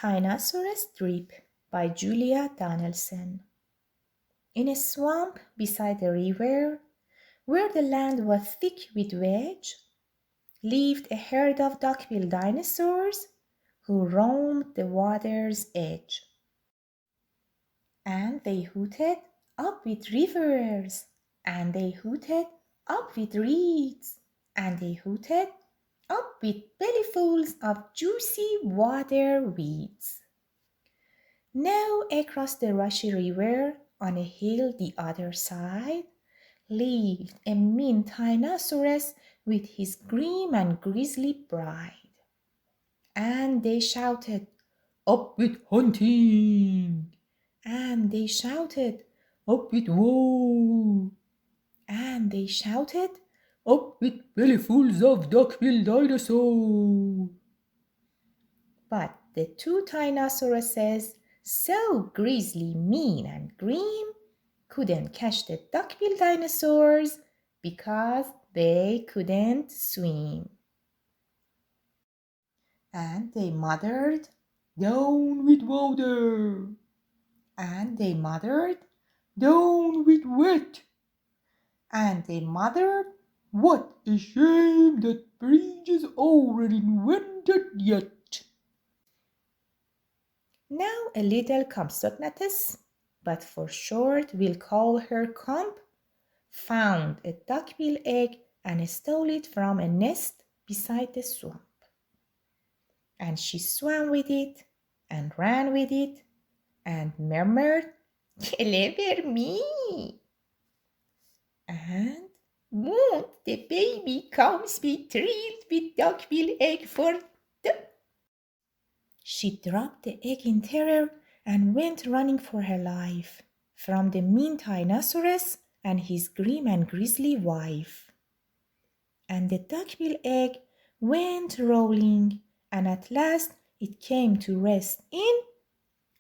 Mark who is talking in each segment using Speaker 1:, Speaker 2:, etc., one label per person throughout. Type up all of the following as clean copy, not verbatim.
Speaker 1: Tyrannosaurus Drip by Julia Donaldson. In a swamp beside a river, where the land was thick with wedge, lived a herd of duck-billed dinosaurs who roamed the water's edge. And they hooted up with rivers, and they hooted up with reeds, and they hooted up with bellyfuls of juicy water weeds. Now across the rushy river, on a hill the other side, lived a mean Tyrannosaurus with his grim and grisly bride. And they shouted, "Up with hunting!" And they shouted, "Up with war!" And they shouted, "Up with bellyfuls of duck-billed dinosaur!" But the two Tyrannosauruses, so grisly, mean, and grim, couldn't catch the duck-billed dinosaurs because they couldn't swim. And they muttered, "Down with water!" And they muttered, "Down with wet!" And they muttered, "What a shame that bridge is already invented yet!" Now a little Compsognathus, but for short we'll call her Comp, found a duckbill egg and stole it from a nest beside the swamp. And she swam with it and ran with it and murmured, "Clever me!" And won't the baby Comps be thrilled with duckbill egg for them? She dropped the egg in terror and went running for her life from the mean Tyrannosaurus and his grim and grisly wife. And the duckbill egg went rolling, and at last it came to rest in,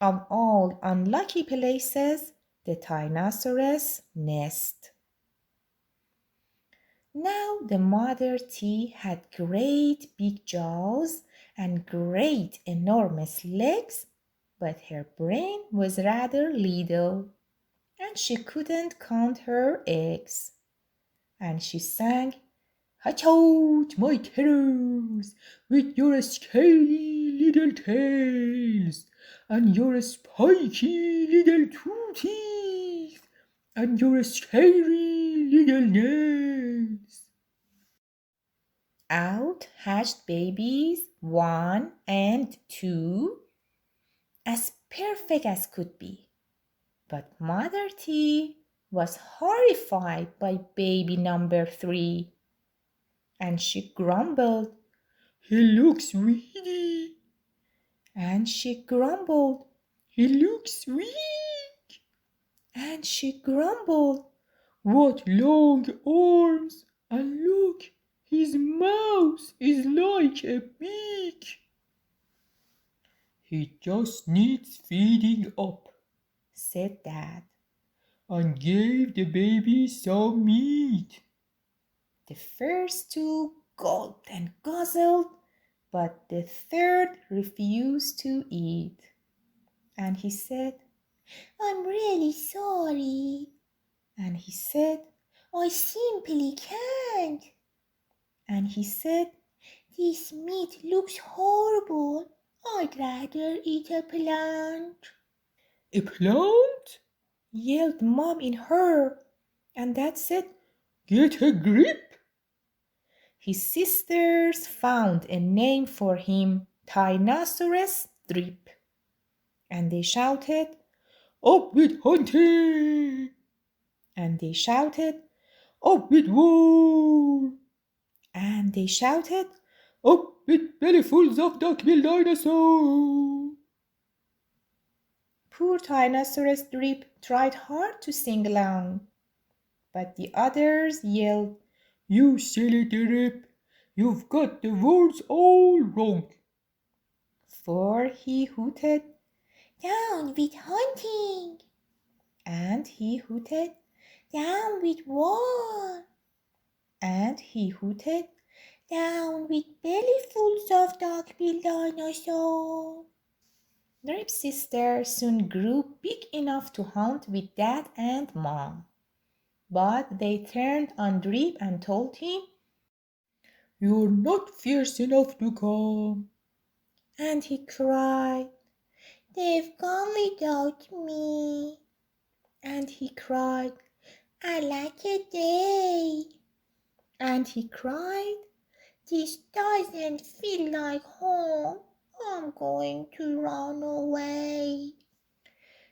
Speaker 1: of all unlucky places, the Tyrannosaurus nest. Now the mother T had great big jaws and great enormous legs, but her brain was rather little, and she couldn't count her eggs. And she sang, "Hatch out, my terrors, with your scaly little tails, and your spiky little two teeth, and your scary little nails." Out hatched babies 1 and 2, as perfect as could be. But Mother T was horrified by baby number 3, and she grumbled, "He looks weedy." And she grumbled, "He looks weak." And she grumbled, "What long arms, and look, his mouth is like a beak." "He just needs feeding up," said Dad, and gave the baby some meat. The first 2 gulped and guzzled, but the third refused to eat. And he said, "I'm really sorry." And he said, "I simply can't." And he said, "This meat looks horrible. I'd rather eat a plant." "A plant?" yelled Mom in horror, and Dad said, "Get a grip." His sisters found a name for him, Tyrannosaurus Drip, and they shouted, "Up with hunting!" And they shouted, "Up with war!" And they shouted, "Up with bellyfuls of duck-billed dinosaur!" Poor Tyrannosaurus Drip tried hard to sing along, but the others yelled, "You silly Drip, you've got the words all wrong." For he hooted, "Down with hunting!" And he hooted, "Down with war!" And he hooted, "Down with bellyfuls of duck-billed dinosaur!" Drip's sister soon grew big enough to hunt with Dad and Mom. But they turned on Drip and told him, "You're not fierce enough to come." And he cried, "They've gone without me." And he cried, "I like a day." And he cried, "This doesn't feel like home. I'm going to run away."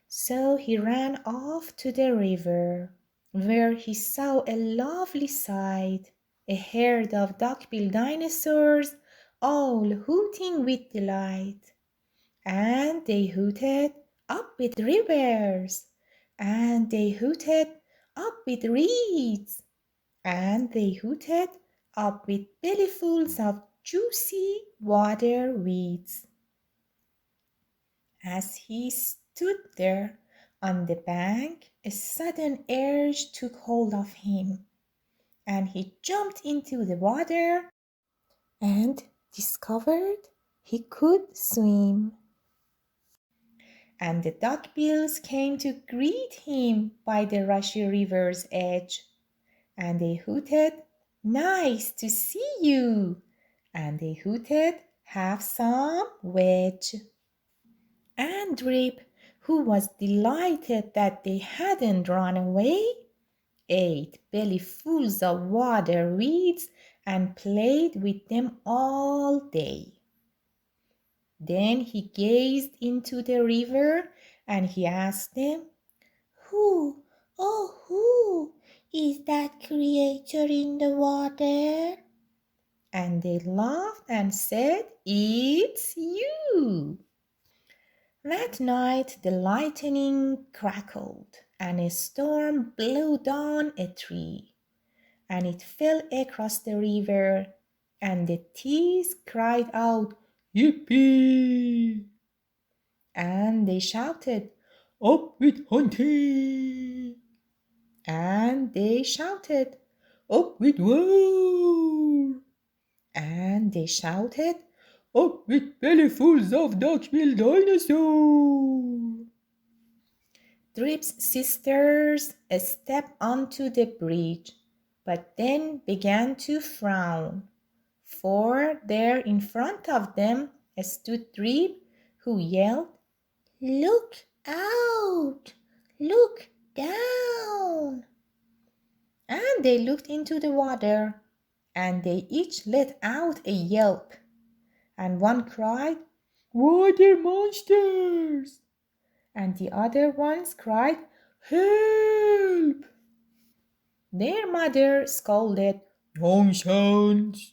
Speaker 1: So he ran off to the river, where he saw a lovely sight, a herd of duck-billed dinosaurs, all hooting with delight. And they hooted up with rivers, and they hooted up with reeds, and they hooted up with bellyfuls of juicy water weeds. As he stood there on the bank, a sudden urge took hold of him, and he jumped into the water and discovered he could swim. And the duckbills came to greet him by the rushy river's edge, and they hooted, "Nice to see you!" And they hooted, "Have some wedge!" And Drip, who was delighted that they hadn't run away, ate bellyfuls of water weeds and played with them all day. Then he gazed into the river and he asked them, "Who, oh who is that creature in the water?" And they laughed and said, "It's you." That night the lightning crackled and a storm blew down a tree, and it fell across the river, and the tees cried out, "Yippee!" And they shouted, "Up with hunting!" And they shouted, "Up with war!" And they shouted, "Up with bellyfuls of duck-billed dinosaurs!" Drip's sisters stepped onto the bridge, but then began to frown, for there in front of them stood Drip, who yelled, "Look out! Look down!" And they looked into the water, and they each let out a yelp, and one cried, "Water monsters!" and the other ones cried, "Help!" Their mother scolded, "Nonsense!"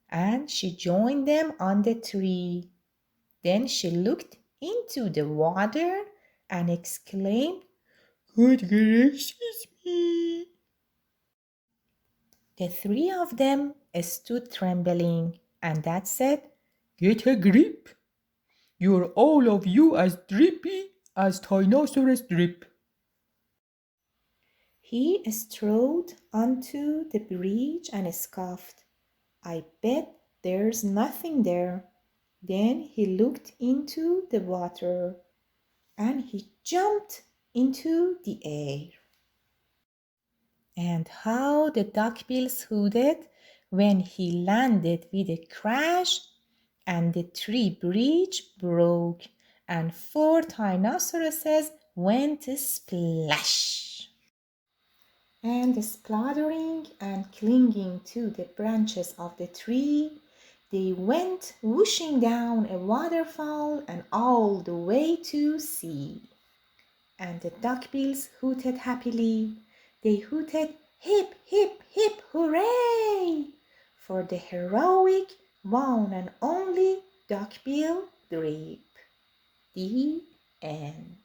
Speaker 1: and she joined them on the tree. Then she looked into the water and exclaimed, "Good gracious me!" The three of them stood trembling, and Dad said, "Get a grip. You're all of you as drippy as Tyrannosaurus drip." He strode onto the bridge and scoffed, "I bet there's nothing there." Then he looked into the water and he jumped into the air. And how the duckbills hooted when he landed with a crash, and the tree bridge broke, and 4 Tyrannosauruses went splash. And spluttering and clinging to the branches of the tree, they went whooshing down a waterfall and all the way to sea. And the duckbills hooted happily. They hooted, "Hip, hip, hip, hooray!" for the heroic one and only duckbill Drip. The end.